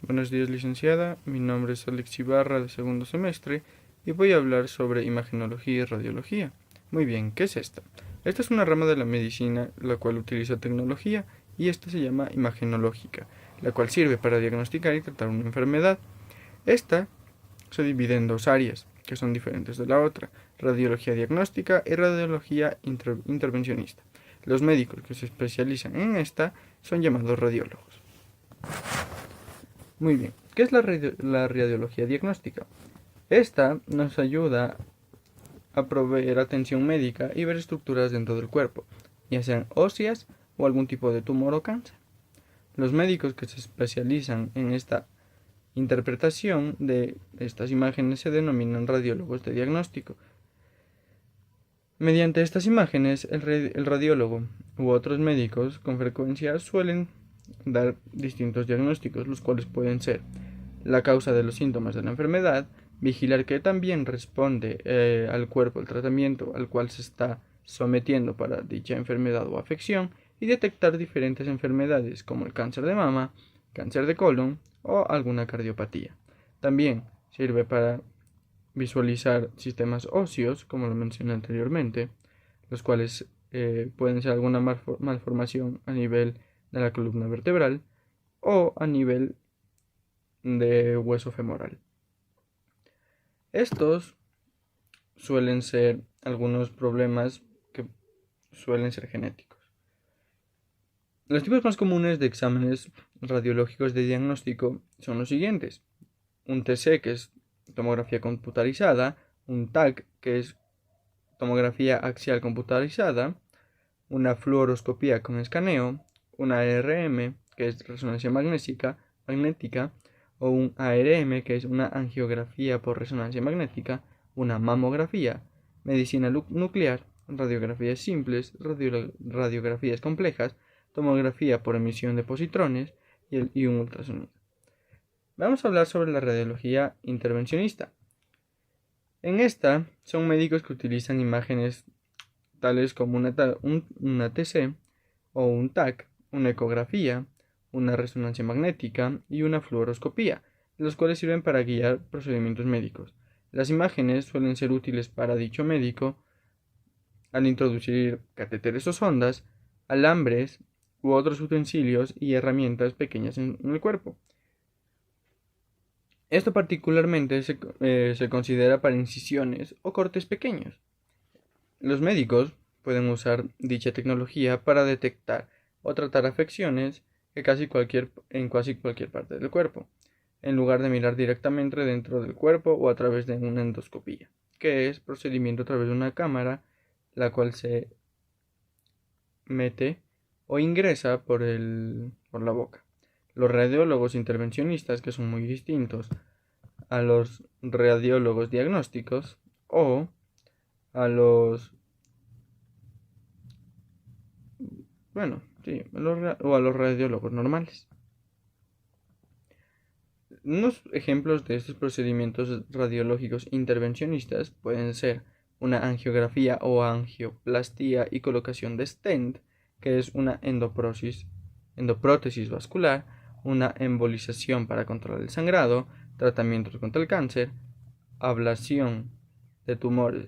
Buenos días, licenciada. Mi nombre es Alex Ibarra, de segundo semestre, y voy a hablar sobre imagenología y radiología. Muy bien, ¿qué es esta? Esta es una rama de la medicina la cual utiliza tecnología y esta se llama imagenológica, la cual sirve para diagnosticar y tratar una enfermedad. Esta se divide en dos áreas, que son diferentes de la otra: radiología diagnóstica y radiología intervencionista. Los médicos que se especializan en esta son llamados radiólogos. Muy bien, ¿qué es la radiología diagnóstica? Esta nos ayuda a proveer atención médica y ver estructuras dentro del cuerpo, ya sean óseas o algún tipo de tumor o cáncer. Los médicos que se especializan en esta interpretación de estas imágenes se denominan radiólogos de diagnóstico. Mediante estas imágenes, el radiólogo u otros médicos con frecuencia suelen dar distintos diagnósticos, los cuales pueden ser la causa de los síntomas de la enfermedad, vigilar que también responde al cuerpo el tratamiento al cual se está sometiendo para dicha enfermedad o afección, y detectar diferentes enfermedades como el cáncer de mama, cáncer de colon o alguna cardiopatía. También sirve para visualizar sistemas óseos, como lo mencioné anteriormente, los cuales pueden ser alguna malformación a nivel de la columna vertebral o a nivel de hueso femoral. Estos suelen ser algunos problemas que suelen ser genéticos. Los tipos más comunes de exámenes radiológicos de diagnóstico son los siguientes: un TC, que es tomografía computarizada; un TAC, que es tomografía axial computarizada; una fluoroscopía con escaneo; una ARM, que es resonancia magnética, o un ARM, que es una angiografía por resonancia magnética; una mamografía; medicina nuclear; radiografías simples; radiografías complejas; tomografía por emisión de positrones y un ultrasonido. Vamos a hablar sobre la radiología intervencionista. En esta son médicos que utilizan imágenes tales como una TC o un TAC, una ecografía, una resonancia magnética y una fluoroscopía, los cuales sirven para guiar procedimientos médicos. Las imágenes suelen ser útiles para dicho médico al introducir catéteres o sondas, alambres u otros utensilios y herramientas pequeñas en el cuerpo. Esto particularmente se considera para incisiones o cortes pequeños. Los médicos pueden usar dicha tecnología para detectar o tratar afecciones en casi cualquier parte del cuerpo, en lugar de mirar directamente dentro del cuerpo o a través de una endoscopía, que es procedimiento a través de una cámara, la cual se mete o ingresa por la boca. Los radiólogos intervencionistas, que son muy distintos a los radiólogos diagnósticos o a los a los radiólogos normales. Unos ejemplos de estos procedimientos radiológicos intervencionistas pueden ser una angiografía o angioplastía y colocación de stent, que es una endoprótesis vascular; una embolización para controlar el sangrado; tratamientos contra el cáncer; ablación de tumores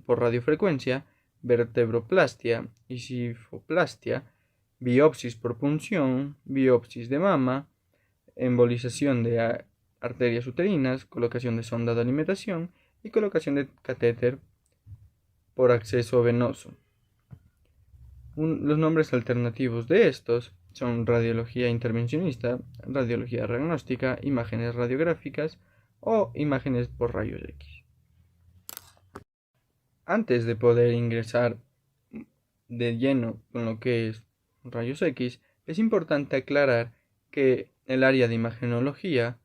por radiofrecuencia; vertebroplastia y cifoplastia; biopsis por punción; biopsis de mama; embolización de arterias uterinas; colocación de sonda de alimentación y colocación de catéter por acceso venoso. Los nombres alternativos de estos son radiología intervencionista, radiología diagnóstica, imágenes radiográficas o imágenes por rayos X. Antes de poder ingresar de lleno con lo que es rayos X, es importante aclarar que el área de imagenología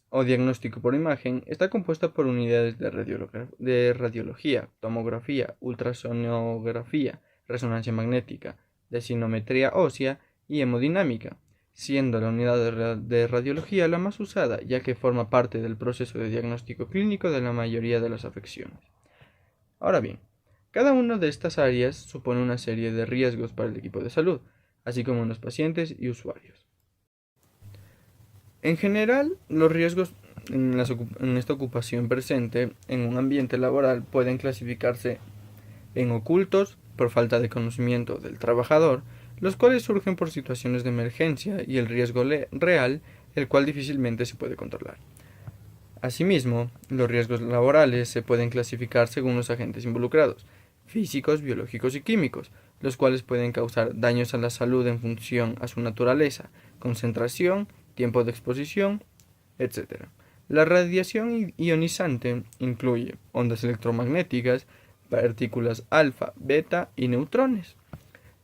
o diagnóstico por imagen está compuesta por unidades de radiología, tomografía, ultrasonografía, resonancia magnética, densitometría ósea y hemodinámica, siendo la unidad de radiología la más usada, ya que forma parte del proceso de diagnóstico clínico de la mayoría de las afecciones. Ahora bien, cada una de estas áreas supone una serie de riesgos para el equipo de salud, así como los pacientes y usuarios. En general, los riesgos en esta ocupación presente en un ambiente laboral pueden clasificarse en ocultos por falta de conocimiento del trabajador, los cuales surgen por situaciones de emergencia y el riesgo real, el cual difícilmente se puede controlar. Asimismo, los riesgos laborales se pueden clasificar según los agentes involucrados, físicos, biológicos y químicos, los cuales pueden causar daños a la salud en función a su naturaleza, concentración, tiempo de exposición, etc. La radiación ionizante incluye ondas electromagnéticas, partículas alfa, beta y neutrones.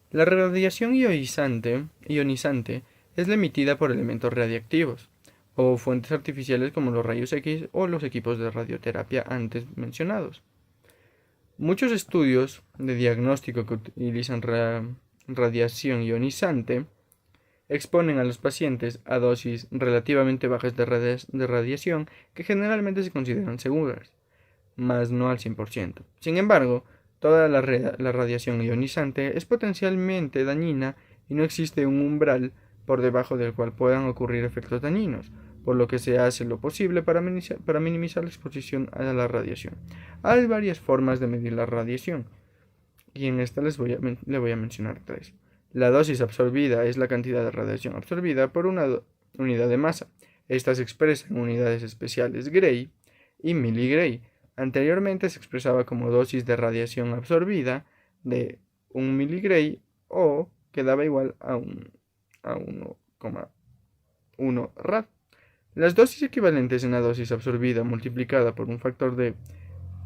La radiación ionizante es la emitida por elementos radiactivos o fuentes artificiales como los rayos X o los equipos de radioterapia antes mencionados. Muchos estudios de diagnóstico que utilizan radiación ionizante exponen a los pacientes a dosis relativamente bajas de radiación que generalmente se consideran seguras, mas no al 100%. Sin embargo, toda la radiación ionizante es potencialmente dañina y no existe un umbral por debajo del cual puedan ocurrir efectos dañinos, por lo que se hace lo posible para minimizar la exposición a la radiación. Hay varias formas de medir la radiación, y en esta le voy a mencionar tres. La dosis absorbida es la cantidad de radiación absorbida por una unidad de masa. Esta se expresa en unidades especiales Gray y miligray. Anteriormente se expresaba como dosis de radiación absorbida de 1 miligray o que daba igual a 1,1 rad. Las dosis equivalentes en la dosis absorbida multiplicada por un factor de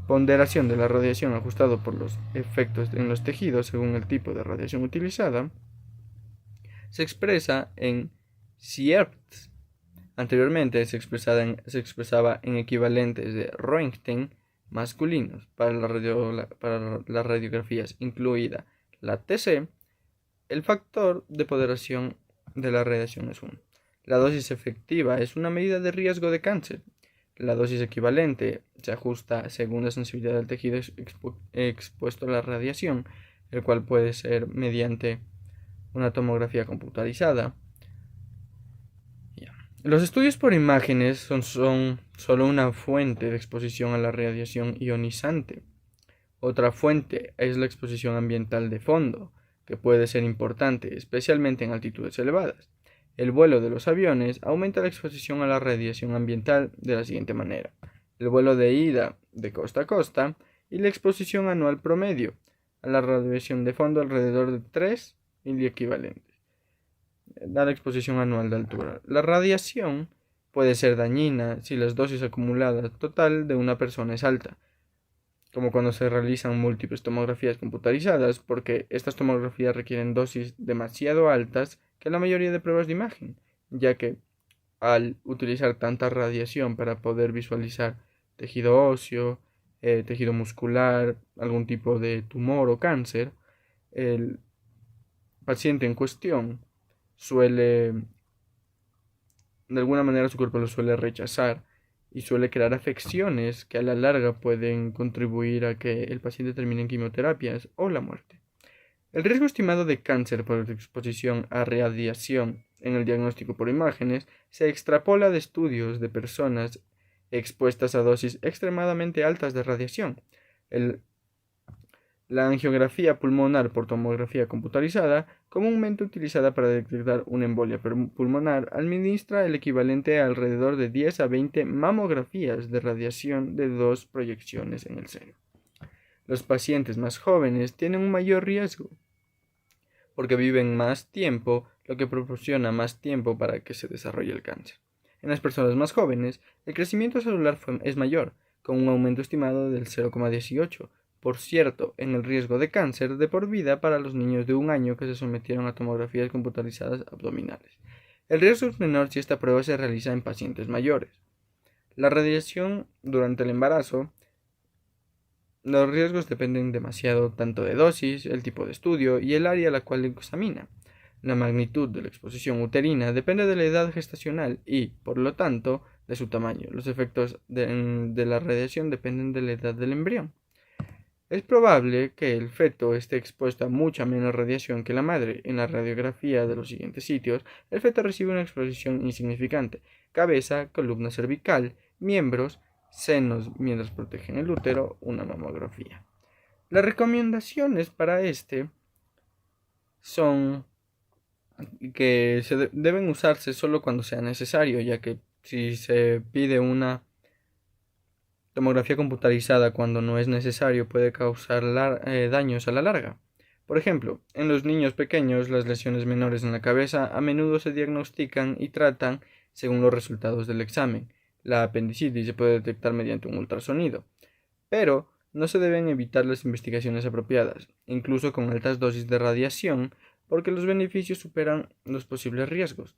ponderación de la radiación ajustado por los efectos en los tejidos según el tipo de radiación utilizada se expresa en Sierps. Anteriormente se expresaba en equivalentes de Röntgen masculinos para las radiografías, incluida la TC. El factor de ponderación de la radiación es 1. La dosis efectiva es una medida de riesgo de cáncer. La dosis equivalente se ajusta según la sensibilidad del tejido expuesto a la radiación, el cual puede ser mediante una tomografía computarizada. Los estudios por imágenes son solo una fuente de exposición a la radiación ionizante. Otra fuente es la exposición ambiental de fondo, que puede ser importante, especialmente en altitudes elevadas. El vuelo de los aviones aumenta la exposición a la radiación ambiental de la siguiente manera: el vuelo de ida de costa a costa y la exposición anual promedio a la radiación de fondo alrededor de 3 y equivalentes a la exposición anual de altura. La radiación puede ser dañina si la dosis acumulada total de una persona es alta, como cuando se realizan múltiples tomografías computarizadas, porque estas tomografías requieren dosis demasiado altas que la mayoría de pruebas de imagen, ya que al utilizar tanta radiación para poder visualizar tejido óseo, tejido muscular, algún tipo de tumor o cáncer, el paciente en cuestión suele, de alguna manera su cuerpo lo suele rechazar y suele crear afecciones que a la larga pueden contribuir a que el paciente termine en quimioterapias o la muerte. El riesgo estimado de cáncer por exposición a radiación en el diagnóstico por imágenes se extrapola de estudios de personas expuestas a dosis extremadamente altas de radiación. La angiografía pulmonar por tomografía computarizada, comúnmente utilizada para detectar una embolia pulmonar, administra el equivalente a alrededor de 10 a 20 mamografías de radiación de 2 proyecciones en el seno. Los pacientes más jóvenes tienen un mayor riesgo, porque viven más tiempo, lo que proporciona más tiempo para que se desarrolle el cáncer. En las personas más jóvenes, el crecimiento celular es mayor, con un aumento estimado del 0,18%. Por cierto, en el riesgo de cáncer de por vida para los niños de 1 año que se sometieron a tomografías computarizadas abdominales. El riesgo es menor si esta prueba se realiza en pacientes mayores. La radiación durante el embarazo. Los riesgos dependen demasiado tanto de dosis, el tipo de estudio y el área a la cual se examina. La magnitud de la exposición uterina depende de la edad gestacional y, por lo tanto, de su tamaño. Los efectos de la radiación dependen de la edad del embrión. Es probable que el feto esté expuesto a mucha menos radiación que la madre. En la radiografía de los siguientes sitios, el feto recibe una exposición insignificante: cabeza, columna cervical, miembros, senos mientras protegen el útero, una mamografía. Las recomendaciones para son que deben usarse solo cuando sea necesario, ya que si se pide una tomografía computarizada cuando no es necesario puede causar daños a la larga. Por ejemplo, en los niños pequeños las lesiones menores en la cabeza a menudo se diagnostican y tratan según los resultados del examen. La apendicitis se puede detectar mediante un ultrasonido, pero no se deben evitar las investigaciones apropiadas, incluso con altas dosis de radiación, porque los beneficios superan los posibles riesgos.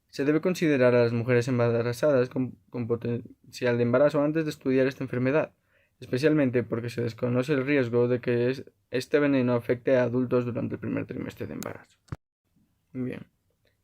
Se debe considerar a las mujeres embarazadas con potencial de embarazo antes de estudiar esta enfermedad, especialmente porque se desconoce el riesgo de que este veneno afecte a adultos durante el primer trimestre de embarazo. Bien.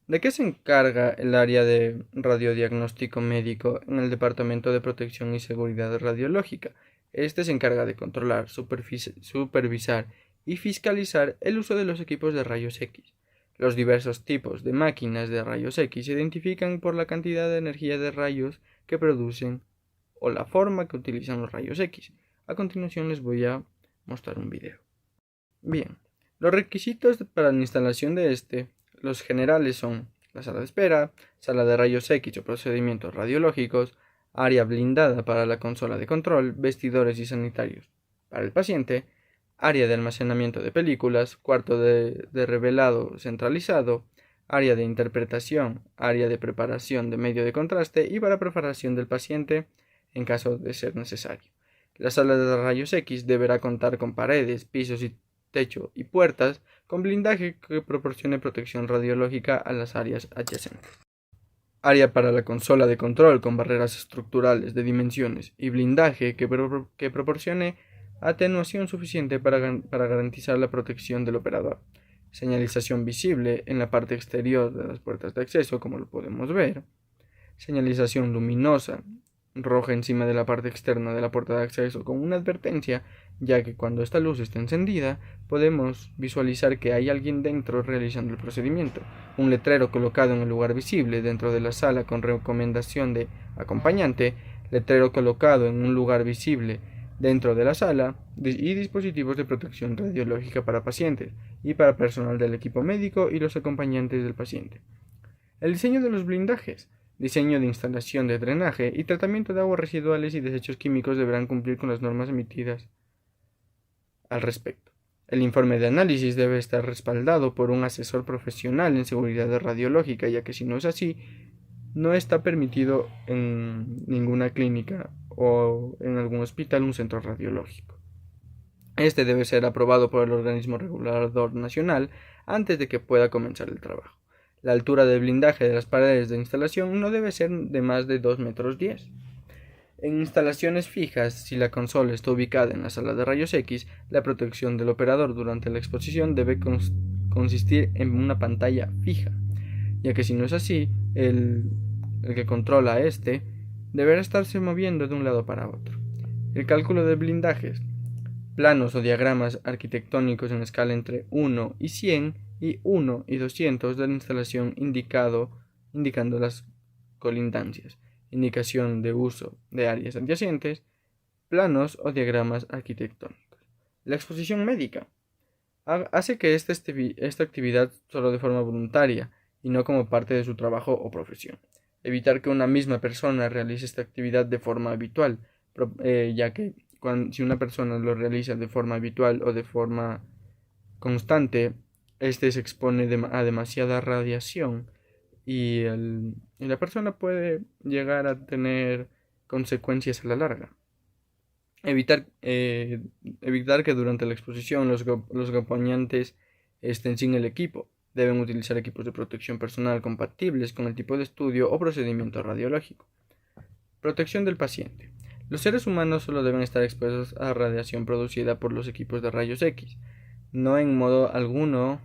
¿De qué se encarga el área de radiodiagnóstico médico en el Departamento de Protección y Seguridad Radiológica? Este se encarga de controlar, supervisar y fiscalizar el uso de los equipos de rayos X. Los diversos tipos de máquinas de rayos X se identifican por la cantidad de energía de rayos que producen o la forma que utilizan los rayos X. A continuación les voy a mostrar un video. Bien, los requisitos para la instalación de los generales son la sala de espera, sala de rayos X o procedimientos radiológicos, área blindada para la consola de control, vestidores y sanitarios para el paciente, área de almacenamiento de películas, cuarto de revelado centralizado, área de interpretación, área de preparación de medio de contraste y para preparación del paciente en caso de ser necesario. La sala de rayos X deberá contar con paredes, pisos y techo y puertas con blindaje que proporcione protección radiológica a las áreas adyacentes. Área para la consola de control con barreras estructurales de dimensiones y blindaje que proporcione atenuación suficiente para garantizar la protección del operador. Señalización visible en la parte exterior de las puertas de acceso, como lo podemos ver. Señalización luminosa roja encima de la parte externa de la puerta de acceso con una advertencia, ya que cuando esta luz está encendida podemos visualizar que hay alguien dentro realizando el procedimiento. Un letrero colocado en el lugar visible dentro de la sala con recomendación de acompañante, letrero colocado en un lugar visible dentro de la sala y dispositivos de protección radiológica para pacientes y para personal del equipo médico y los acompañantes del paciente. El diseño de los blindajes, diseño de instalación de drenaje y tratamiento de aguas residuales y desechos químicos deberán cumplir con las normas emitidas al respecto. El informe de análisis debe estar respaldado por un asesor profesional en seguridad radiológica, ya que si no es así, no está permitido en ninguna clínica o en algún hospital un centro radiológico. Este debe ser aprobado por el organismo regulador nacional antes de que pueda comenzar el trabajo. La altura de blindaje de las paredes de instalación no debe ser de más de 2,10 metros. En instalaciones fijas, si la consola está ubicada en la sala de rayos X, la protección del operador durante la exposición debe consistir en una pantalla fija, ya que si no es así, el que controla deberá estarse moviendo de un lado para otro. El cálculo de blindajes, planos o diagramas arquitectónicos en escala entre 1 y 100 y 1 y 200 de la instalación indicando las colindancias, indicación de uso de áreas adyacentes, planos o diagramas arquitectónicos. La exposición médica hace que esta actividad solo de forma voluntaria y no como parte de su trabajo o profesión. Evitar que una misma persona realice esta actividad de forma habitual, ya que si una persona lo realiza de forma habitual o de forma constante, se expone a demasiada radiación y la persona puede llegar a tener consecuencias a la larga. Evitar que durante la exposición los acompañantes estén sin el equipo. Deben utilizar equipos de protección personal compatibles con el tipo de estudio o procedimiento radiológico. Protección del paciente. Los seres humanos solo deben estar expuestos a radiación producida por los equipos de rayos X, no en modo alguno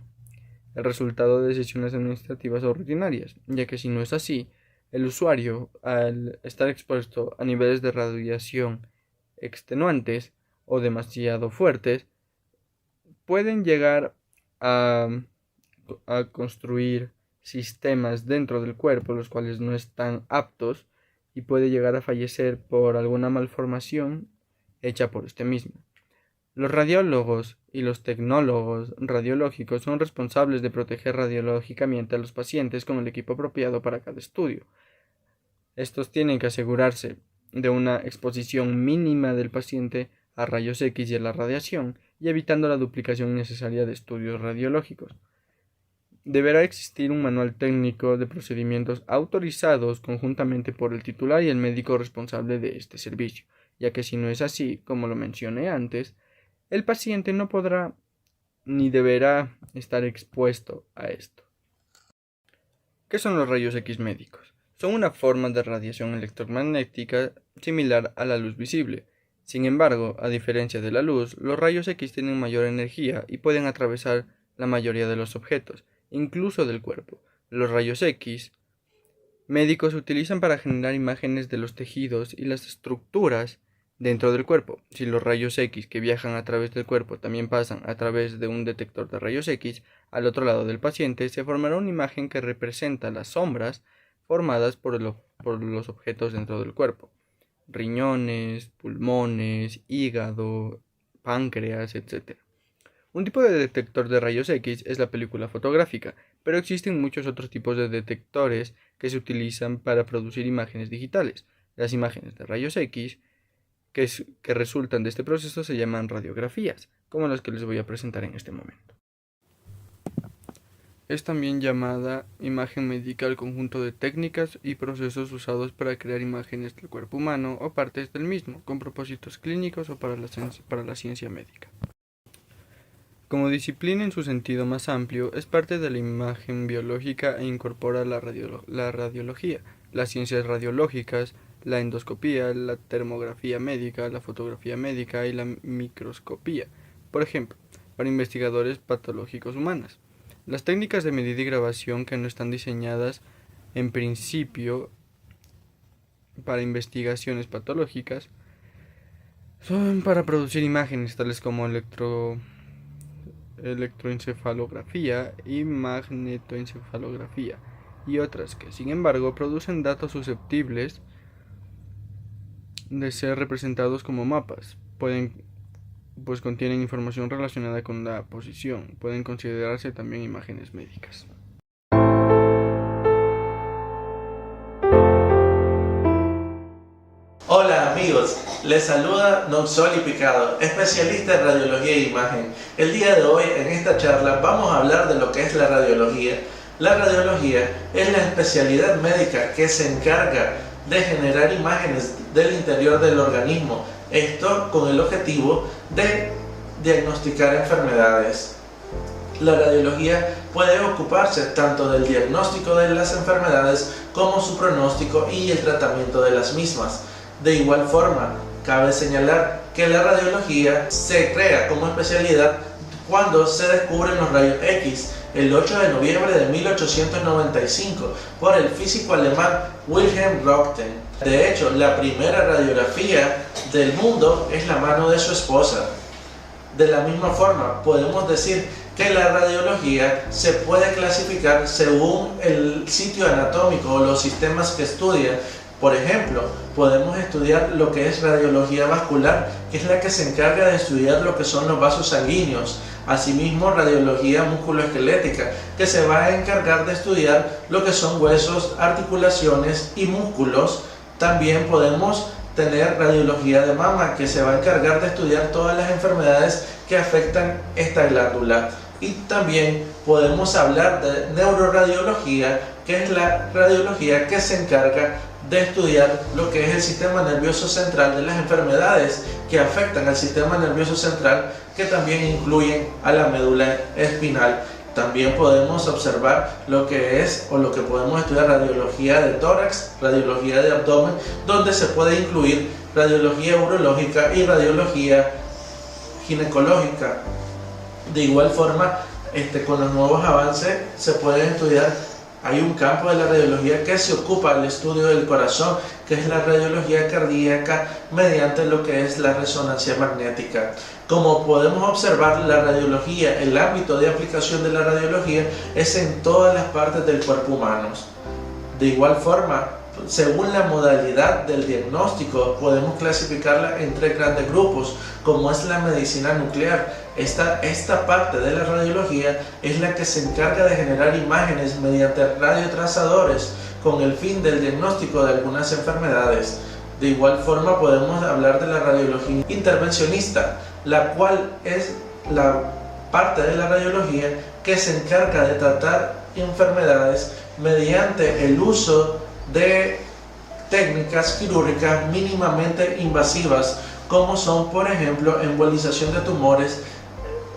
el resultado de decisiones administrativas o rutinarias, ya que si no es así, el usuario, al estar expuesto a niveles de radiación extenuantes, o demasiado fuertes, pueden llegar a construir sistemas dentro del cuerpo los cuales no están aptos y puede llegar a fallecer por alguna malformación hecha por este mismo. Los radiólogos y los tecnólogos radiológicos son responsables de proteger radiológicamente a los pacientes con el equipo apropiado para cada estudio. Estos tienen que asegurarse de una exposición mínima del paciente a rayos X y a la radiación, y evitando la duplicación innecesaria de estudios radiológicos. Deberá existir un manual técnico de procedimientos autorizados conjuntamente por el titular y el médico responsable de este servicio, ya que si no es así, como lo mencioné antes, el paciente no podrá ni deberá estar expuesto a esto. ¿Qué son los rayos X médicos? Son una forma de radiación electromagnética similar a la luz visible. Sin embargo, a diferencia de la luz, los rayos X tienen mayor energía y pueden atravesar la mayoría de los objetos, incluso del cuerpo. Los rayos X médicos se utilizan para generar imágenes de los tejidos y las estructuras dentro del cuerpo. Si los rayos X que viajan a través del cuerpo también pasan a través de un detector de rayos X al otro lado del paciente, se formará una imagen que representa las sombras formadas por los objetos dentro del cuerpo: riñones, pulmones, hígado, páncreas, etc. Un tipo de detector de rayos X es la película fotográfica, pero existen muchos otros tipos de detectores que se utilizan para producir imágenes digitales. Las imágenes de rayos X que resultan de este proceso se llaman radiografías, como las que les voy a presentar en este momento. Es también llamada imagen médica el conjunto de técnicas y procesos usados para crear imágenes del cuerpo humano o partes del mismo, con propósitos clínicos o para la ciencia médica. Como disciplina en su sentido más amplio, es parte de la imagen biológica e incorpora la radiología, las ciencias radiológicas, la endoscopía, la termografía médica, la fotografía médica y la microscopía, por ejemplo, para investigadores patológicos humanos. Las técnicas de medida y grabación que no están diseñadas en principio para investigaciones patológicas son para producir imágenes tales como electroencefalografía y magnetoencefalografía y otras que, sin embargo, producen datos susceptibles de ser representados como mapas. Contienen información relacionada con la posición. Pueden considerarse también imágenes médicas. Hola amigos, les saluda Noxoli Picado, especialista en radiología e imagen. El día de hoy en esta charla vamos a hablar de lo que es la radiología. La radiología es la especialidad médica que se encarga de generar imágenes del interior del organismo, esto con el objetivo de diagnosticar enfermedades. La radiología puede ocuparse tanto del diagnóstico de las enfermedades como su pronóstico y el tratamiento de las mismas. De igual forma, cabe señalar que la radiología se crea como especialidad cuando se descubren los rayos X, el 8 de noviembre de 1895, por el físico alemán Wilhelm Röntgen. De hecho, la primera radiografía del mundo es la mano de su esposa. De la misma forma, podemos decir que la radiología se puede clasificar según el sitio anatómico o los sistemas que estudia. Por ejemplo, podemos estudiar lo que es radiología vascular, que es la que se encarga de estudiar lo que son los vasos sanguíneos. Asimismo, radiología musculoesquelética, que se va a encargar de estudiar lo que son huesos, articulaciones y músculos. También podemos tener radiología de mama, que se va a encargar de estudiar todas las enfermedades que afectan esta glándula. Y también podemos hablar de neuroradiología, que es la radiología que se encarga de estudiar lo que es el sistema nervioso central de las enfermedades que afectan al sistema nervioso central, que también incluyen a la médula espinal. También podemos observar lo que es o lo que podemos estudiar radiología de tórax, radiología de abdomen, donde se puede incluir radiología urológica y radiología ginecológica. De igual forma, con los nuevos avances se pueden estudiar Hay un campo de la radiología que se ocupa del estudio del corazón, que es la radiología cardíaca mediante lo que es la resonancia magnética. Como podemos observar, la radiología, el ámbito de aplicación de la radiología es en todas las partes del cuerpo humano. De igual forma, según la modalidad del diagnóstico, podemos clasificarla en 3 grandes grupos, como es la medicina nuclear. Esta parte de la radiología es la que se encarga de generar imágenes mediante radiotrazadores con el fin del diagnóstico de algunas enfermedades. De igual forma, podemos hablar de la radiología intervencionista, la cual es la parte de la radiología que se encarga de tratar enfermedades mediante el uso de técnicas quirúrgicas mínimamente invasivas, como son, por ejemplo, embolización de tumores,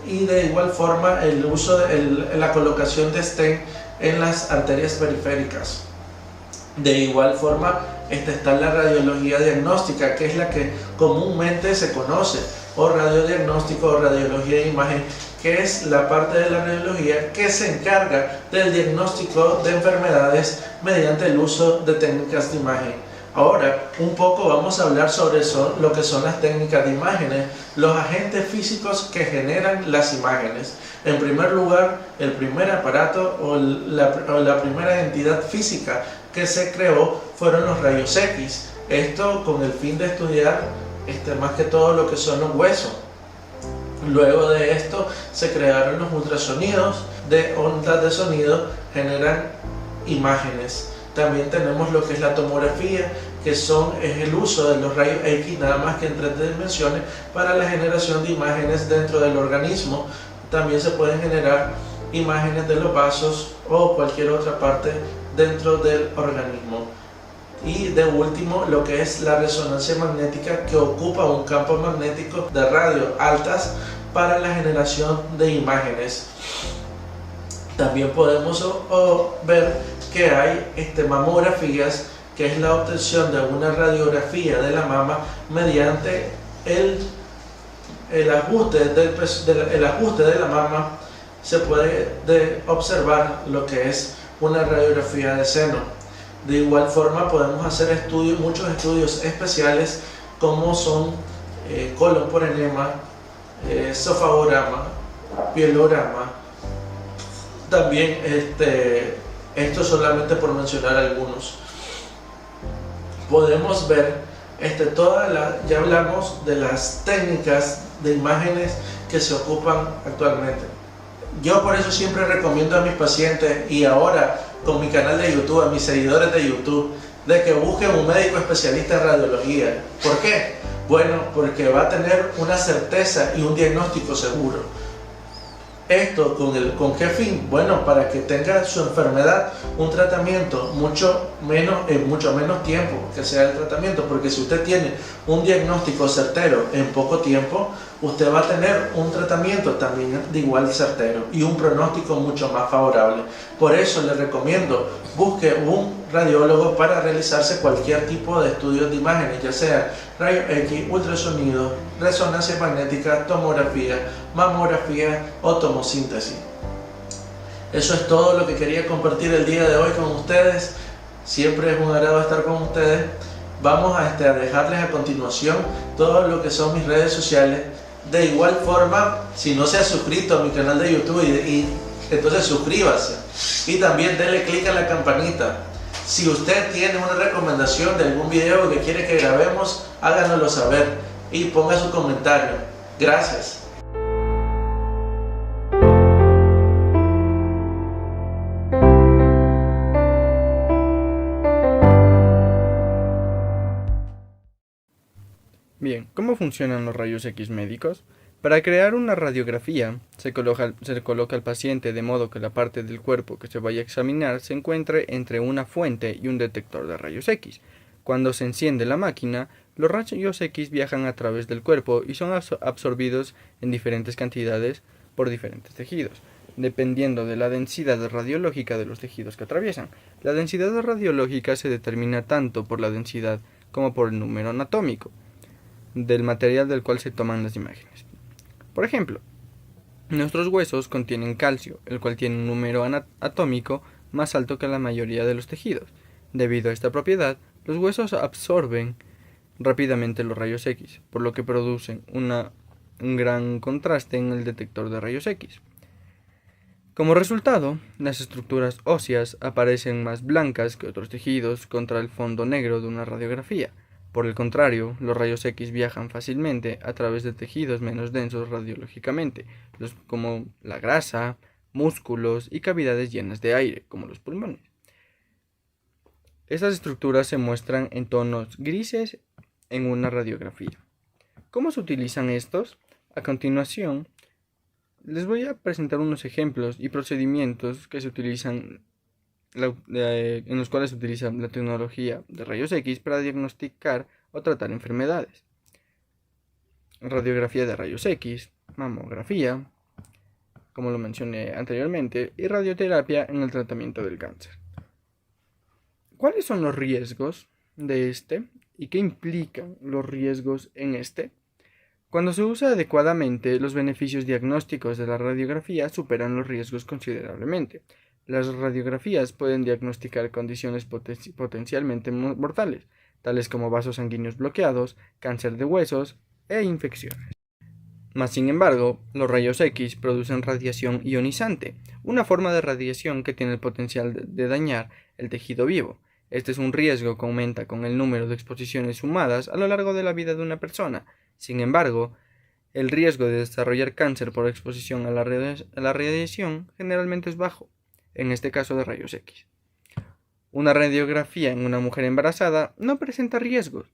y de igual forma el uso de la colocación de stent en las arterias periféricas. De igual forma está la radiología diagnóstica, que es la que comúnmente se conoce, o radiodiagnóstico o radiología de imagen, que es la parte de la radiología que se encarga del diagnóstico de enfermedades mediante el uso de técnicas de imagen. Ahora, un poco vamos a hablar sobre lo que son las técnicas de imágenes, los agentes físicos que generan las imágenes. En primer lugar, el primer aparato o la primera entidad física que se creó fueron los rayos X. Esto con el fin de estudiar más que todo lo que son los huesos. Luego de esto se crearon los ultrasonidos de ondas de sonido, generan imágenes. También tenemos lo que es la tomografía, que es el uso de los rayos X, nada más que en 3 dimensiones, para la generación de imágenes dentro del organismo. También se pueden generar imágenes de los vasos o cualquier otra parte dentro del organismo. Y de último, lo que es la resonancia magnética, que ocupa un campo magnético de radio altas para la generación de imágenes. También podemos ver que hay mamografías, que es la obtención de una radiografía de la mama mediante el ajuste de la mama. Se puede observar lo que es una radiografía de seno. De igual forma podemos hacer muchos estudios especiales, como son colon por enema, esofagograma, pielograma. También esto solamente por mencionar algunos. Podemos ver ya hablamos de las técnicas de imágenes que se ocupan actualmente. Yo por eso siempre recomiendo a mis pacientes, y ahora con mi canal de YouTube, a mis seguidores de YouTube, de que busquen un médico especialista en radiología. ¿Por qué? Bueno, porque va a tener una certeza y un diagnóstico seguro. ¿Esto con qué fin? Bueno, para que tenga su enfermedad un tratamiento en mucho menos tiempo que sea el tratamiento, porque si usted tiene un diagnóstico certero en poco tiempo, usted va a tener un tratamiento también de igual certero y un pronóstico mucho más favorable. Por eso le recomiendo, busque un radiólogo para realizarse cualquier tipo de estudios de imágenes, ya sea rayos X, ultrasonido, resonancia magnética, tomografía, mamografía o tomosíntesis. Eso es todo lo que quería compartir el día de hoy con ustedes. Siempre es un agrado estar con ustedes. Vamos a dejarles a continuación todo lo que son mis redes sociales. De igual forma, si no se ha suscrito a mi canal de YouTube, entonces suscríbase y también denle clic a la campanita. Si usted tiene una recomendación de algún video que quiere que grabemos, háganoslo saber y ponga su comentario. Gracias. Bien, ¿cómo funcionan los rayos X médicos? Para crear una radiografía, se coloca al paciente de modo que la parte del cuerpo que se vaya a examinar se encuentre entre una fuente y un detector de rayos X. Cuando se enciende la máquina, los rayos X viajan a través del cuerpo y son absorbidos en diferentes cantidades por diferentes tejidos, dependiendo de la densidad radiológica de los tejidos que atraviesan. La densidad radiológica se determina tanto por la densidad como por el número anatómico del material del cual se toman las imágenes. Por ejemplo, nuestros huesos contienen calcio, el cual tiene un número atómico más alto que la mayoría de los tejidos. Debido a esta propiedad, los huesos absorben rápidamente los rayos X, por lo que producen un gran contraste en el detector de rayos X. Como resultado, las estructuras óseas aparecen más blancas que otros tejidos contra el fondo negro de una radiografía. Por el contrario, los rayos X viajan fácilmente a través de tejidos menos densos radiológicamente, como la grasa, músculos y cavidades llenas de aire, como los pulmones. Estas estructuras se muestran en tonos grises en una radiografía. ¿Cómo se utilizan estos? A continuación, les voy a presentar unos ejemplos y procedimientos que se utilizan en los cuales se utiliza la tecnología de rayos X para diagnosticar o tratar enfermedades. Radiografía de rayos X, mamografía, como lo mencioné anteriormente, y radioterapia en el tratamiento del cáncer. ¿Cuáles son los riesgos de este y qué implican los riesgos en este? Cuando se usa adecuadamente, los beneficios diagnósticos de la radiografía superan los riesgos considerablemente. Las radiografías pueden diagnosticar condiciones potencialmente mortales, tales como vasos sanguíneos bloqueados, cáncer de huesos e infecciones. Mas, sin embargo, los rayos X producen radiación ionizante, una forma de radiación que tiene el potencial de dañar el tejido vivo. Este es un riesgo que aumenta con el número de exposiciones sumadas a lo largo de la vida de una persona. Sin embargo, el riesgo de desarrollar cáncer por exposición a la radiación generalmente es bajo, en este caso de rayos X. Una radiografía en una mujer embarazada no presenta riesgos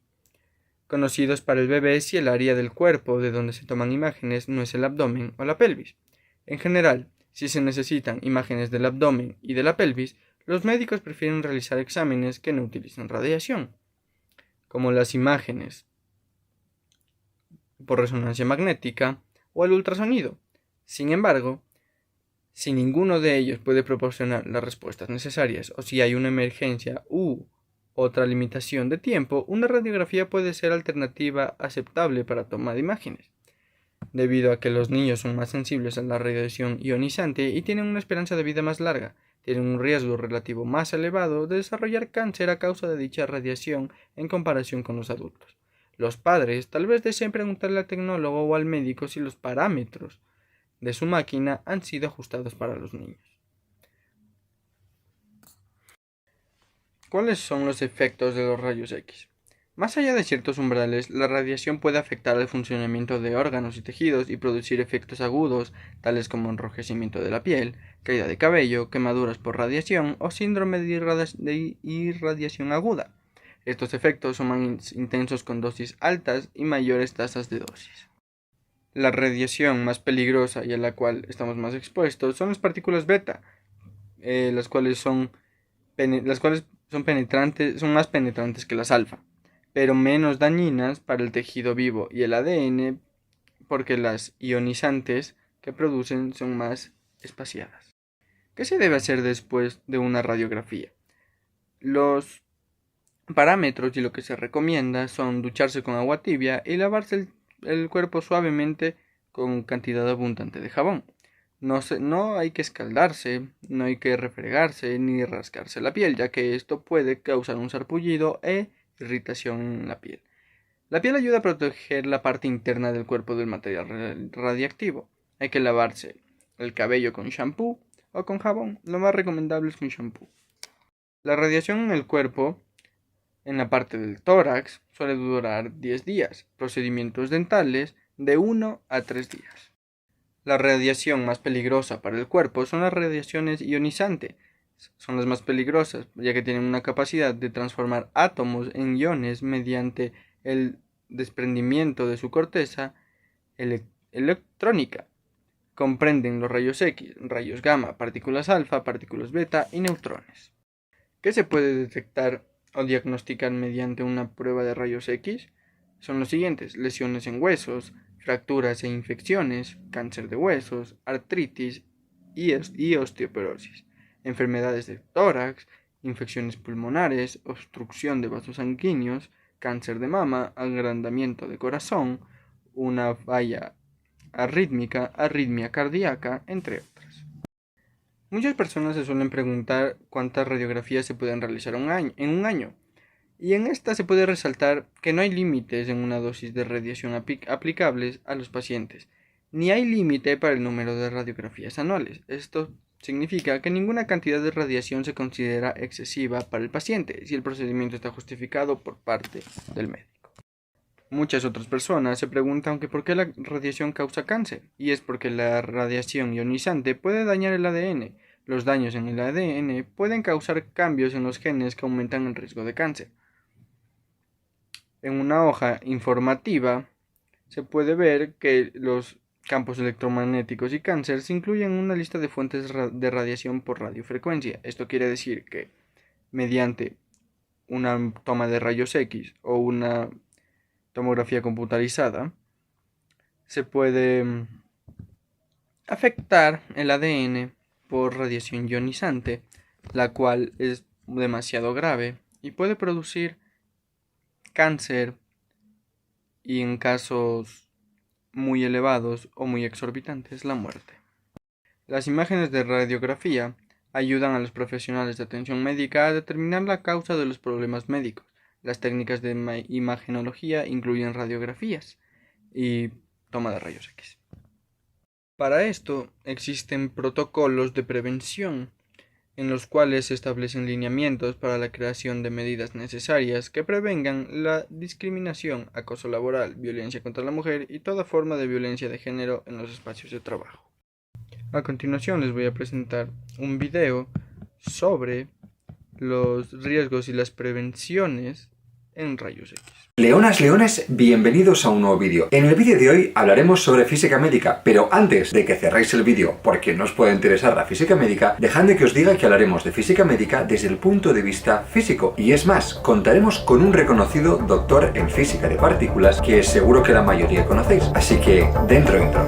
conocidos para el bebé si el área del cuerpo de donde se toman imágenes no es el abdomen o la pelvis. En general, si se necesitan imágenes del abdomen y de la pelvis, los médicos prefieren realizar exámenes que no utilizan radiación, como las imágenes por resonancia magnética o el ultrasonido. Sin embargo, si ninguno de ellos puede proporcionar las respuestas necesarias o si hay una emergencia u otra limitación de tiempo, una radiografía puede ser alternativa aceptable para toma de imágenes. Debido a que los niños son más sensibles a la radiación ionizante y tienen una esperanza de vida más larga, tienen un riesgo relativo más elevado de desarrollar cáncer a causa de dicha radiación en comparación con los adultos. Los padres tal vez deseen preguntarle al tecnólogo o al médico si los parámetros de su máquina han sido ajustados para los niños. ¿Cuáles son los efectos de los rayos X? Más allá de ciertos umbrales, la radiación puede afectar el funcionamiento de órganos y tejidos y producir efectos agudos, tales como enrojecimiento de la piel, caída de cabello, quemaduras por radiación o síndrome de irradiación aguda. Estos efectos son más intensos con dosis altas y mayores tasas de dosis. La radiación más peligrosa y a la cual estamos más expuestos son las partículas beta, las cuales son más penetrantes que las alfa, pero menos dañinas para el tejido vivo y el ADN porque las ionizantes que producen son más espaciadas. ¿Qué se debe hacer después de una radiografía? Los parámetros y lo que se recomienda son ducharse con agua tibia y lavarse el cuerpo suavemente con cantidad abundante de jabón. No hay que escaldarse, no hay que refregarse ni rascarse la piel, ya que esto puede causar un sarpullido e irritación en la piel. La piel ayuda a proteger la parte interna del cuerpo del material radiactivo. Hay que lavarse el cabello con shampoo o con jabón. Lo más recomendable es con shampoo. La radiación en el cuerpo, en la parte del tórax, suele durar 10 días. Procedimientos dentales de 1 a 3 días. La radiación más peligrosa para el cuerpo son las radiaciones ionizantes. Son las más peligrosas, ya que tienen una capacidad de transformar átomos en iones mediante el desprendimiento de su corteza electrónica. Comprenden los rayos X, rayos gamma, partículas alfa, partículas beta y neutrones. ¿Qué se puede detectar o diagnosticar mediante una prueba de rayos X? Son los siguientes: lesiones en huesos, fracturas e infecciones, cáncer de huesos, artritis y osteoporosis, enfermedades del tórax, infecciones pulmonares, obstrucción de vasos sanguíneos, cáncer de mama, agrandamiento de corazón, una falla arrítmica, arritmia cardíaca, entre otras. Muchas personas se suelen preguntar cuántas radiografías se pueden realizar en un año. Y en esta se puede resaltar que no hay límites en una dosis de radiación aplicables a los pacientes, ni hay límite para el número de radiografías anuales. Esto significa que ninguna cantidad de radiación se considera excesiva para el paciente si el procedimiento está justificado por parte del médico. Muchas otras personas se preguntan que por qué la radiación causa cáncer, y es porque la radiación ionizante puede dañar el ADN. Los daños en el ADN pueden causar cambios en los genes que aumentan el riesgo de cáncer. En una hoja informativa se puede ver que los campos electromagnéticos y cáncer se incluyen en una lista de fuentes de radiación por radiofrecuencia. Esto quiere decir que mediante una toma de rayos X o una tomografía computarizada se puede afectar el ADN por radiación ionizante, la cual es demasiado grave y puede producir cáncer y en casos muy elevados o muy exorbitantes la muerte. Las imágenes de radiografía ayudan a los profesionales de atención médica a determinar la causa de los problemas médicos. Las técnicas de imagenología incluyen radiografías y toma de rayos X. Para esto existen protocolos de prevención en los cuales se establecen lineamientos para la creación de medidas necesarias que prevengan la discriminación, acoso laboral, violencia contra la mujer y toda forma de violencia de género en los espacios de trabajo. A continuación les voy a presentar un video sobre los riesgos y las prevenciones en rayos X. Leonas, leones, bienvenidos a un nuevo vídeo. En el vídeo de hoy hablaremos sobre física médica, pero antes de que cerréis el vídeo porque no os puede interesar la física médica, dejadme que os diga que hablaremos de física médica desde el punto de vista físico. Y es más, contaremos con un reconocido doctor en física de partículas que seguro que la mayoría conocéis. Así que, dentro intro.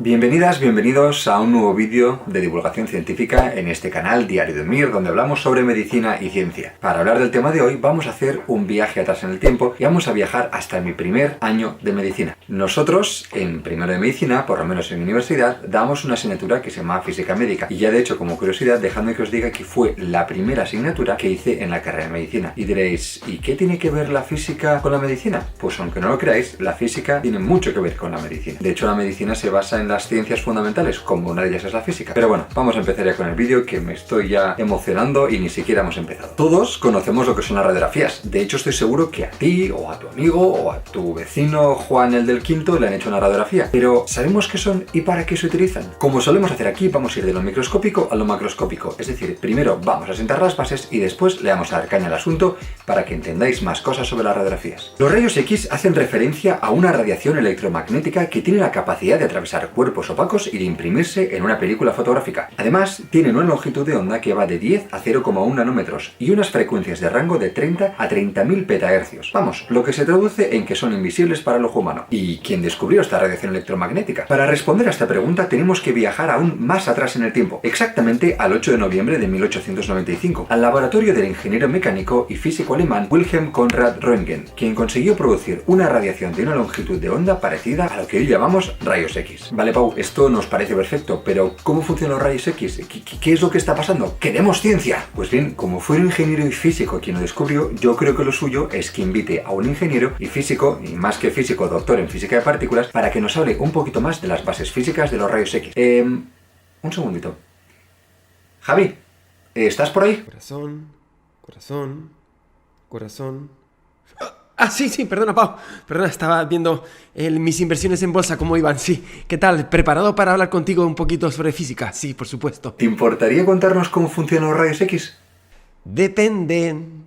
Bienvenidas, bienvenidos a un nuevo vídeo de divulgación científica en este canal Diario de Mir, donde hablamos sobre medicina y ciencia. Para hablar del tema de hoy vamos a hacer un viaje atrás en el tiempo y vamos a viajar hasta mi primer año de medicina. Nosotros, en primero de medicina, por lo menos en mi universidad, damos una asignatura que se llama física médica. Y ya de hecho, como curiosidad, dejadme que os diga que fue la primera asignatura que hice en la carrera de medicina. Y diréis, ¿y qué tiene que ver la física con la medicina? Pues aunque no lo creáis, la física tiene mucho que ver con la medicina. De hecho, la medicina se basa en las ciencias fundamentales, como una de ellas es la física. Pero bueno, vamos a empezar ya con el vídeo, que me estoy ya emocionando y ni siquiera hemos empezado. Todos conocemos lo que son las radiografías. De hecho, estoy seguro que a ti, o a tu amigo, o a tu vecino Juan el del quinto le han hecho una radiografía. Pero ¿sabemos qué son y para qué se utilizan? Como solemos hacer aquí, vamos a ir de lo microscópico a lo macroscópico. Es decir, primero vamos a sentar las bases y después le vamos a dar caña al asunto para que entendáis más cosas sobre las radiografías. Los rayos X hacen referencia a una radiación electromagnética que tiene la capacidad de atravesar cuerpos opacos y de imprimirse en una película fotográfica. Además, tienen una longitud de onda que va de 10 a 0,1 nanómetros y unas frecuencias de rango de 30 a 30.000 petahercios. Vamos, lo que se traduce en que son invisibles para el ojo humano. ¿Y quién descubrió esta radiación electromagnética? Para responder a esta pregunta tenemos que viajar aún más atrás en el tiempo, exactamente al 8 de noviembre de 1895, al laboratorio del ingeniero mecánico y físico alemán Wilhelm Conrad Röntgen, quien consiguió producir una radiación de una longitud de onda parecida a lo que hoy llamamos rayos X. Vale, Pau, esto nos parece perfecto, pero ¿cómo funcionan los rayos X? ¿Qué es lo que está pasando? ¡Queremos ciencia! Pues bien, como fue un ingeniero y físico quien lo descubrió, yo creo que lo suyo es que invite a un ingeniero y físico, y más que físico, doctor en física de partículas, para que nos hable un poquito más de las bases físicas de los rayos X. Un segundito. Javi, ¿estás por ahí? Corazón. Sí, perdona, Pau. Perdona, estaba viendo mis inversiones en bolsa, cómo iban, sí. ¿Qué tal? ¿Preparado para hablar contigo un poquito sobre física? Sí, por supuesto. ¿Te importaría contarnos cómo funcionan los rayos X? Dependen.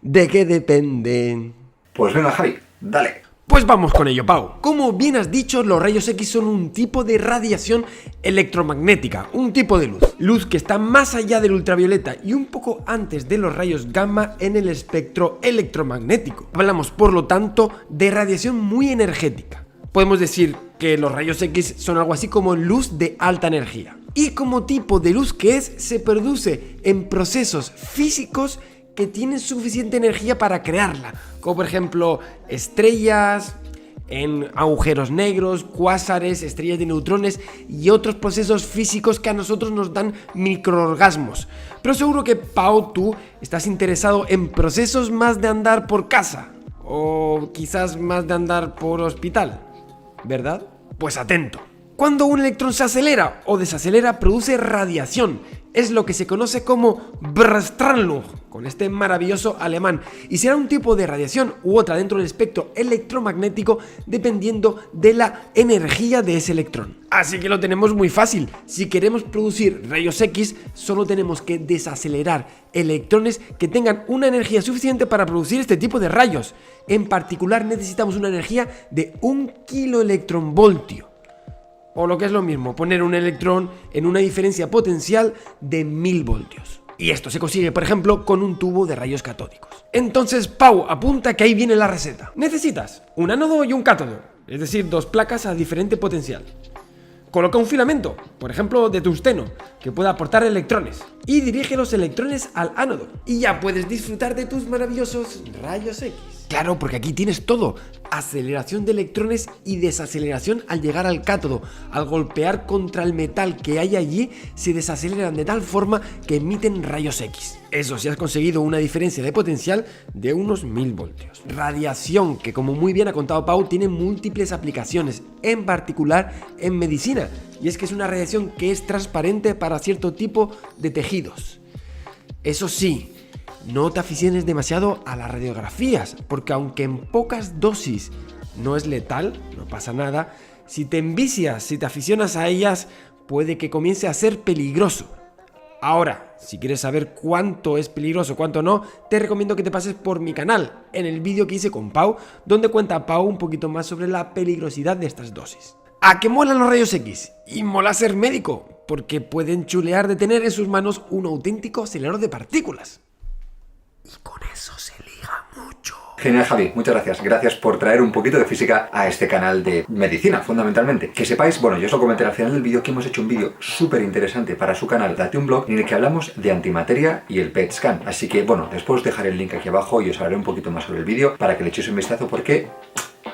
¿De qué dependen? Pues venga, Javi, dale. Pues vamos con ello, Pau. Como bien has dicho, los rayos X son un tipo de radiación electromagnética, un tipo de luz. Luz que está más allá del ultravioleta y un poco antes de los rayos gamma en el espectro electromagnético. Hablamos, por lo tanto, de radiación muy energética. Podemos decir que los rayos X son algo así como luz de alta energía. Y como tipo de luz que es, se produce en procesos físicos que tienen suficiente energía para crearla, como por ejemplo estrellas, en agujeros negros, cuásares, estrellas de neutrones y otros procesos físicos que a nosotros nos dan microorgasmos. Pero seguro que, Pau, tú estás interesado en procesos más de andar por casa, o quizás más de andar por hospital, ¿verdad? Pues atento. Cuando un electrón se acelera o desacelera, produce radiación. Es lo que se conoce como Brennstrahlung, con este maravilloso alemán, y será un tipo de radiación u otra dentro del espectro electromagnético dependiendo de la energía de ese electrón. Así que lo tenemos muy fácil. Si queremos producir rayos X, solo tenemos que desacelerar electrones que tengan una energía suficiente para producir este tipo de rayos. En particular, necesitamos una energía de 1 kiloelectronvoltio. O lo que es lo mismo, poner un electrón en una diferencia potencial de 1000 voltios. Y esto se consigue, por ejemplo, con un tubo de rayos catódicos. Entonces, Pau, apunta que ahí viene la receta. Necesitas un ánodo y un cátodo, es decir, dos placas a diferente potencial. Coloca un filamento, por ejemplo de tungsteno, que pueda aportar electrones, y dirige los electrones al ánodo. Y ya puedes disfrutar de tus maravillosos rayos X. Claro, porque aquí tienes todo: aceleración de electrones y desaceleración al llegar al cátodo. Al golpear contra el metal que hay allí, se desaceleran de tal forma que emiten rayos X. Eso si has conseguido una diferencia de potencial de unos 1000 voltios. Radiación que, como muy bien ha contado Pau, tiene múltiples aplicaciones, en particular en medicina. Y es que es una radiación que es transparente para cierto tipo de tejidos. Eso sí, no te aficiones demasiado a las radiografías, porque aunque en pocas dosis no es letal, no pasa nada, si te envicias, si te aficionas a ellas, puede que comience a ser peligroso. Ahora, si quieres saber cuánto es peligroso, cuánto no, te recomiendo que te pases por mi canal, en el vídeo que hice con Pau, donde cuenta Pau un poquito más sobre la peligrosidad de estas dosis. ¿A qué molan los rayos X? Y mola ser médico, porque pueden chulear de tener en sus manos un auténtico acelerador de partículas. Y con eso se liga mucho. Genial, Javi, muchas gracias. Gracias por traer un poquito de física a este canal de medicina, fundamentalmente. Que sepáis, bueno, yo os lo comenté al final del vídeo, que hemos hecho un vídeo súper interesante para su canal Date un Blog, en el que hablamos de antimateria y el PET scan. Así que, bueno, después os dejaré el link aquí abajo y os hablaré un poquito más sobre el vídeo para que le echéis un vistazo, porque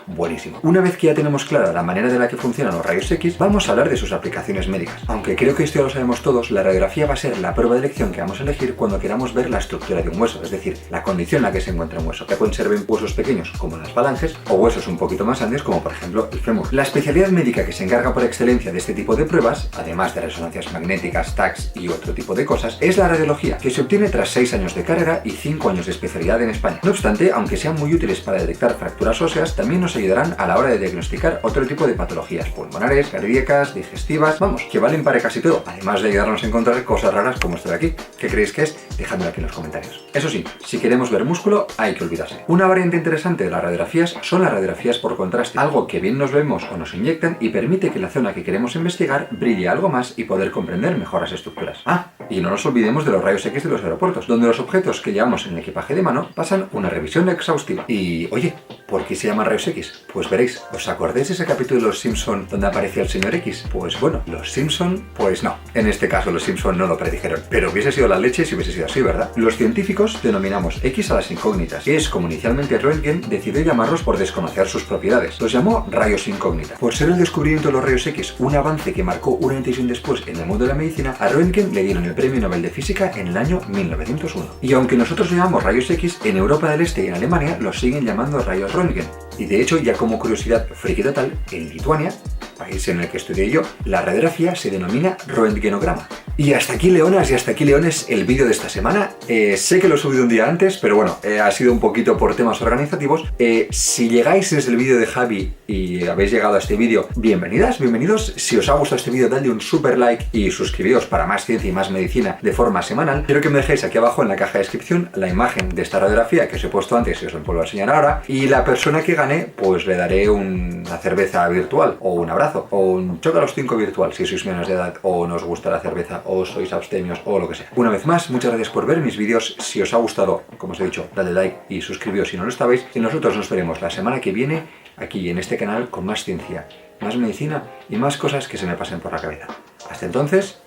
buenísimo. Una vez que ya tenemos clara la manera de la que funcionan los rayos X, vamos a hablar de sus aplicaciones médicas. Aunque creo que esto ya lo sabemos todos, la radiografía va a ser la prueba de elección que vamos a elegir cuando queramos ver la estructura de un hueso, es decir, la condición en la que se encuentra un hueso, que pueden ser huesos pequeños como las falanges o huesos un poquito más grandes como por ejemplo el fémur. La especialidad médica que se encarga por excelencia de este tipo de pruebas, además de resonancias magnéticas, TACs y otro tipo de cosas, es la radiología, que se obtiene tras 6 años de carrera y 5 años de especialidad en España. No obstante, aunque sean muy útiles para detectar fracturas óseas, también nos ayudarán a la hora de diagnosticar otro tipo de patologías pulmonares, cardíacas, digestivas, vamos, que valen para casi todo, además de ayudarnos a encontrar cosas raras como esto de aquí. ¿Qué creéis que es? Dejadmelo aquí en los comentarios. Eso sí, si queremos ver músculo, hay que olvidarse. Una variante interesante de las radiografías son las radiografías por contraste, algo que bien nos vemos o nos inyectan y permite que la zona que queremos investigar brille algo más y poder comprender mejor las estructuras. Ah, y no nos olvidemos de los rayos X de los aeropuertos, donde los objetos que llevamos en el equipaje de mano pasan una revisión exhaustiva. Y, oye, ¿por qué se llaman rayos X? Pues veréis. ¿Os acordáis de ese capítulo de Los Simpson donde aparecía el señor X? Pues bueno, los Simpson, pues no. En este caso los Simpson no lo predijeron, pero hubiese sido la leche si hubiese sido así, ¿verdad? Los científicos denominamos X a las incógnitas, que es como inicialmente Röntgen decidió llamarlos por desconocer sus propiedades. Los llamó rayos incógnita. Por ser el descubrimiento de los rayos X un avance que marcó una antes y un después en el mundo de la medicina, a Röntgen le dieron el Premio Nobel de Física en el año 1901. Y aunque nosotros lo llamamos rayos X, en Europa del Este y en Alemania los siguen llamando rayos Röntgen. Y de hecho, ya como curiosidad friki total, en Lituania, país en el que estudié yo, la radiografía se denomina röntgenograma. Y hasta aquí, leonas, y hasta aquí, leones, el vídeo de esta semana. Sé que lo he subido un día antes, pero bueno, ha sido un poquito por temas organizativos. Si llegáis desde el vídeo de Javi y habéis llegado a este vídeo, bienvenidas, bienvenidos. Si os ha gustado este vídeo, dadle un super like y suscribíos para más ciencia y más medicina de forma semanal. Quiero que me dejéis aquí abajo en la caja de descripción la imagen de esta radiografía que os he puesto antes y os la vuelvo a enseñar ahora, y la persona que gane gane, pues le daré una cerveza virtual, o un abrazo, o un choca a los 5 virtual, si sois menos de edad, o no os gusta la cerveza, o sois abstemios, o lo que sea. Una vez más, muchas gracias por ver mis vídeos. Si os ha gustado, como os he dicho, dadle like y suscribíos si no lo estabais. Y nosotros nos veremos la semana que viene aquí en este canal con más ciencia, más medicina y más cosas que se me pasen por la cabeza. Hasta entonces,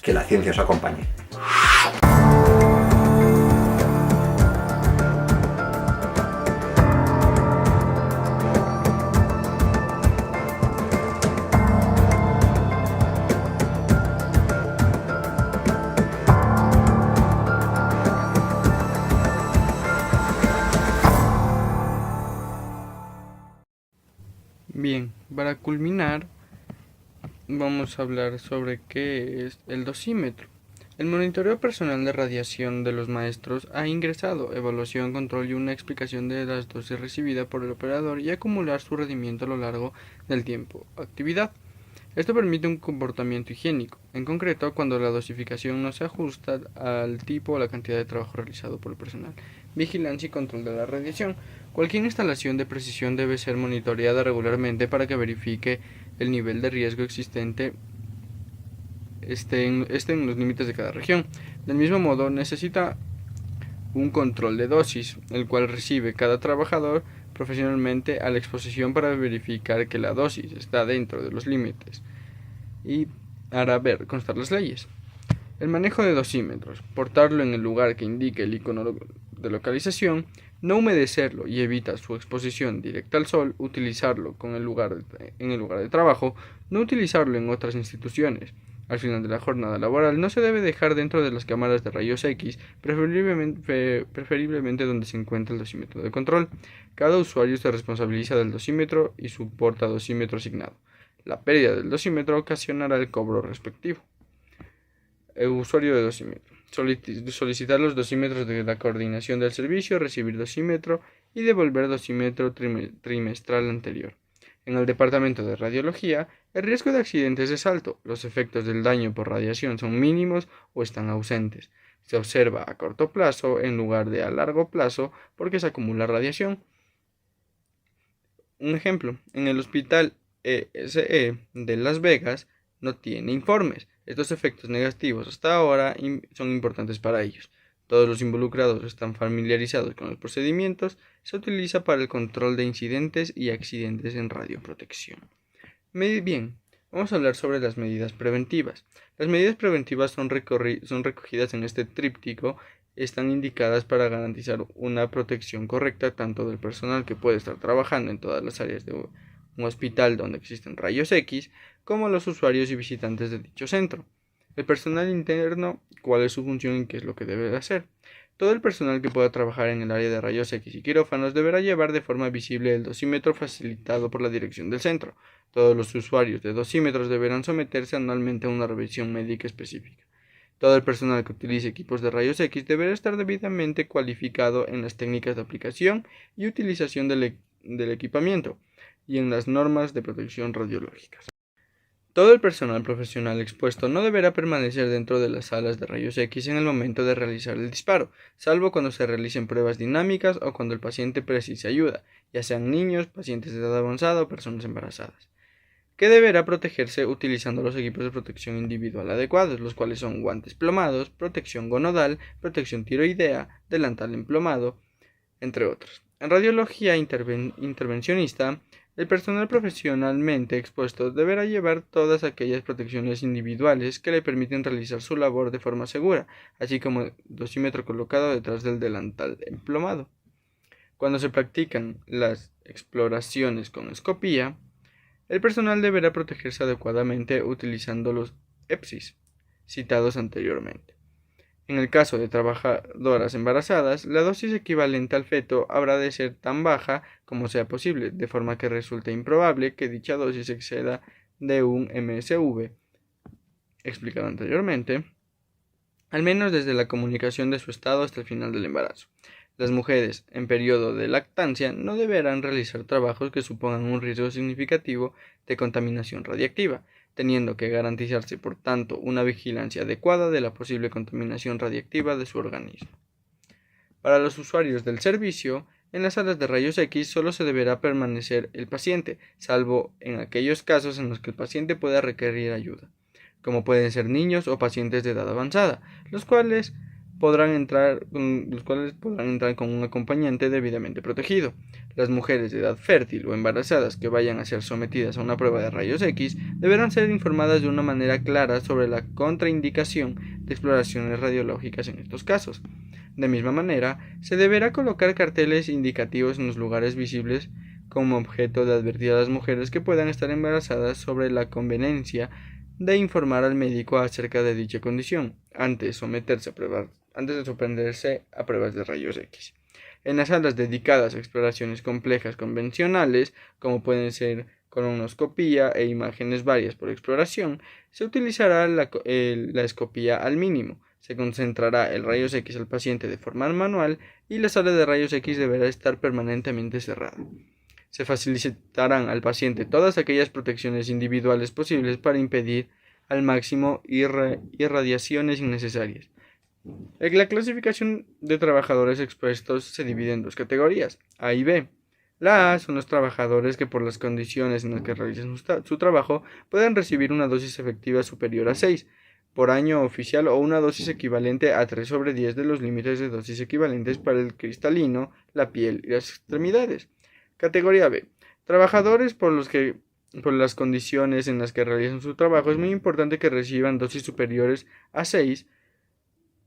que la ciencia os acompañe. Bien, para culminar, vamos a hablar sobre qué es el dosímetro. El monitoreo personal de radiación de los maestros ha ingresado evaluación, control y una explicación de las dosis recibidas por el operador y acumular su rendimiento a lo largo del tiempo. Actividad. Esto permite un comportamiento higiénico, en concreto cuando la dosificación no se ajusta al tipo o la cantidad de trabajo realizado por el personal. Vigilancia y control de la radiación. Cualquier instalación de precisión debe ser monitoreada regularmente para que verifique el nivel de riesgo existente esté en los límites de cada región. Del mismo modo, necesita un control de dosis, el cual recibe cada trabajador profesionalmente a la exposición para verificar que la dosis está dentro de los límites y hará ver constar las leyes. El manejo de dosímetros, portarlo en el lugar que indique el icono de localización, no humedecerlo y evitar su exposición directa al sol, utilizarlo en el lugar de trabajo, no utilizarlo en otras instituciones. Al final de la jornada laboral no se debe dejar dentro de las cámaras de rayos X, preferiblemente donde se encuentra el dosímetro de control. Cada usuario se responsabiliza del dosímetro y su portadosímetro asignado. La pérdida del dosímetro ocasionará el cobro respectivo. El usuario de dosímetro. Solicitar los dosímetros de la coordinación del servicio, recibir dosímetro y devolver dosímetro trimestral anterior. En el departamento de radiología, el riesgo de accidentes es alto, los efectos del daño por radiación son mínimos o están ausentes. Se observa a corto plazo en lugar de a largo plazo porque se acumula radiación. Un ejemplo, en el hospital ESE de Las Vegas no tiene informes. Estos efectos negativos hasta ahora son importantes para ellos. Todos los involucrados están familiarizados con los procedimientos. Se utiliza para el control de incidentes y accidentes en radioprotección. Bien, vamos a hablar sobre las medidas preventivas. Las medidas preventivas son recogidas en este tríptico. Están indicadas para garantizar una protección correcta tanto del personal que puede estar trabajando en todas las áreas de un hospital donde existen rayos X, como los usuarios y visitantes de dicho centro. El personal interno, cuál es su función y qué es lo que debe de hacer. Todo el personal que pueda trabajar en el área de rayos X y quirófanos deberá llevar de forma visible el dosímetro facilitado por la dirección del centro. Todos los usuarios de dosímetros deberán someterse anualmente a una revisión médica específica. Todo el personal que utilice equipos de rayos X deberá estar debidamente cualificado en las técnicas de aplicación y utilización del equipamiento y en las normas de protección radiológicas. Todo el personal profesional expuesto no deberá permanecer dentro de las salas de rayos X en el momento de realizar el disparo, salvo cuando se realicen pruebas dinámicas o cuando el paciente precise ayuda, ya sean niños, pacientes de edad avanzada o personas embarazadas, que deberá protegerse utilizando los equipos de protección individual adecuados, los cuales son guantes plomados, protección gonodal, protección tiroidea, delantal emplomado, entre otros. En radiología intervencionista, el personal profesionalmente expuesto deberá llevar todas aquellas protecciones individuales que le permiten realizar su labor de forma segura, así como el dosímetro colocado detrás del delantal emplomado. Cuando se practican las exploraciones con escopía, el personal deberá protegerse adecuadamente utilizando los EPSIs citados anteriormente. En el caso de trabajadoras embarazadas, la dosis equivalente al feto habrá de ser tan baja como sea posible, de forma que resulte improbable que dicha dosis exceda de un MSV, explicado anteriormente, al menos desde la comunicación de su estado hasta el final del embarazo. Las mujeres en periodo de lactancia no deberán realizar trabajos que supongan un riesgo significativo de contaminación radiactiva, teniendo que garantizarse, por tanto, una vigilancia adecuada de la posible contaminación radiactiva de su organismo. Para los usuarios del servicio, En las salas de rayos X solo se deberá permanecer el paciente, salvo en aquellos casos en los que el paciente pueda requerir ayuda, como pueden ser niños o pacientes de edad avanzada, los cuales podrán entrar con un acompañante debidamente protegido. Las mujeres de edad fértil o embarazadas que vayan a ser sometidas a una prueba de rayos X deberán ser informadas de una manera clara sobre la contraindicación de exploraciones radiológicas en estos casos. De misma manera, se deberá colocar carteles indicativos en los lugares visibles como objeto de advertir a las mujeres que puedan estar embarazadas sobre la conveniencia de informar al médico acerca de dicha condición antes de someterse a pruebas de rayos X. En las salas dedicadas a exploraciones complejas convencionales, como pueden ser colonoscopía e imágenes varias por exploración, se utilizará la escopía al mínimo. Se concentrará el rayos X al paciente de forma manual y la sala de rayos X deberá estar permanentemente cerrada. Se facilitarán al paciente todas aquellas protecciones individuales posibles para impedir al máximo irradiaciones innecesarias. La clasificación de trabajadores expuestos se divide en dos categorías, A y B. La A son los trabajadores que por las condiciones en las que realizan su trabajo pueden recibir una dosis efectiva superior a 6 por año oficial o una dosis equivalente a 3/10 de los límites de dosis equivalentes para el cristalino, la piel y las extremidades. Categoría B. Trabajadores por las condiciones en las que realizan su trabajo es muy importante que reciban dosis superiores a 6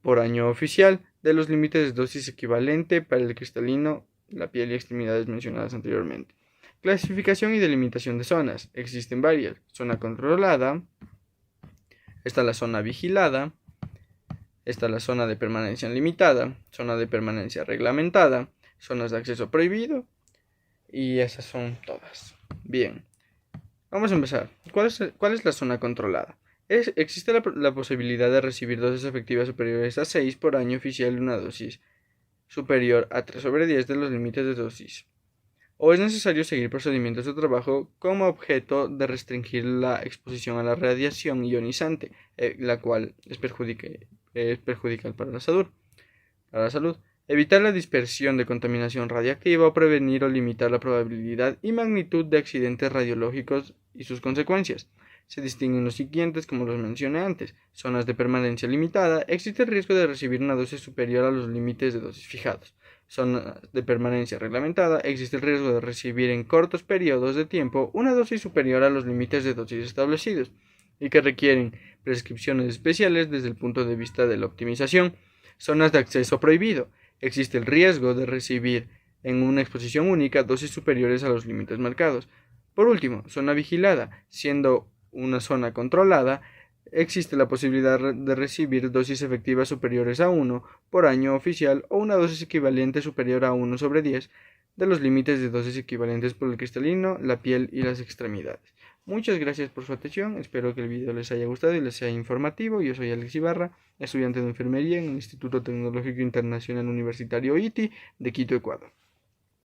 por año oficial de los límites de dosis equivalente para el cristalino, la piel y extremidades mencionadas anteriormente. Clasificación y delimitación de zonas. Existen varias. Zona controlada. Está la zona vigilada. Está la zona de permanencia limitada. Zona de permanencia reglamentada. Zonas de acceso prohibido. Y esas son todas. Bien. Vamos a empezar. ¿Cuál es la zona controlada? Existe la posibilidad de recibir dosis efectivas superiores a 6 por año oficial y una dosis superior a 3/10 de los límites de dosis. O es necesario seguir procedimientos de trabajo como objeto de restringir la exposición a la radiación ionizante, la cual es perjudicial para la salud. Evitar la dispersión de contaminación radiactiva o prevenir o limitar la probabilidad y magnitud de accidentes radiológicos y sus consecuencias. Se distinguen los siguientes como los mencioné antes. Zonas de permanencia limitada. Existe el riesgo de recibir una dosis superior a los límites de dosis fijados. Zonas de permanencia reglamentada. Existe el riesgo de recibir en cortos periodos de tiempo una dosis superior a los límites de dosis establecidos y que requieren prescripciones especiales desde el punto de vista de la optimización. Zonas de acceso prohibido. Existe el riesgo de recibir en una exposición única dosis superiores a los límites marcados. Por último, zona vigilada. Siendo una zona controlada, existe la posibilidad de recibir dosis efectivas superiores a 1 por año oficial o una dosis equivalente superior a 1/10 de los límites de dosis equivalentes por el cristalino, la piel y las extremidades. Muchas gracias por su atención, espero que el video les haya gustado y les sea informativo. Yo soy Alex Ibarra, estudiante de enfermería en el Instituto Tecnológico Internacional Universitario ITI de Quito, Ecuador.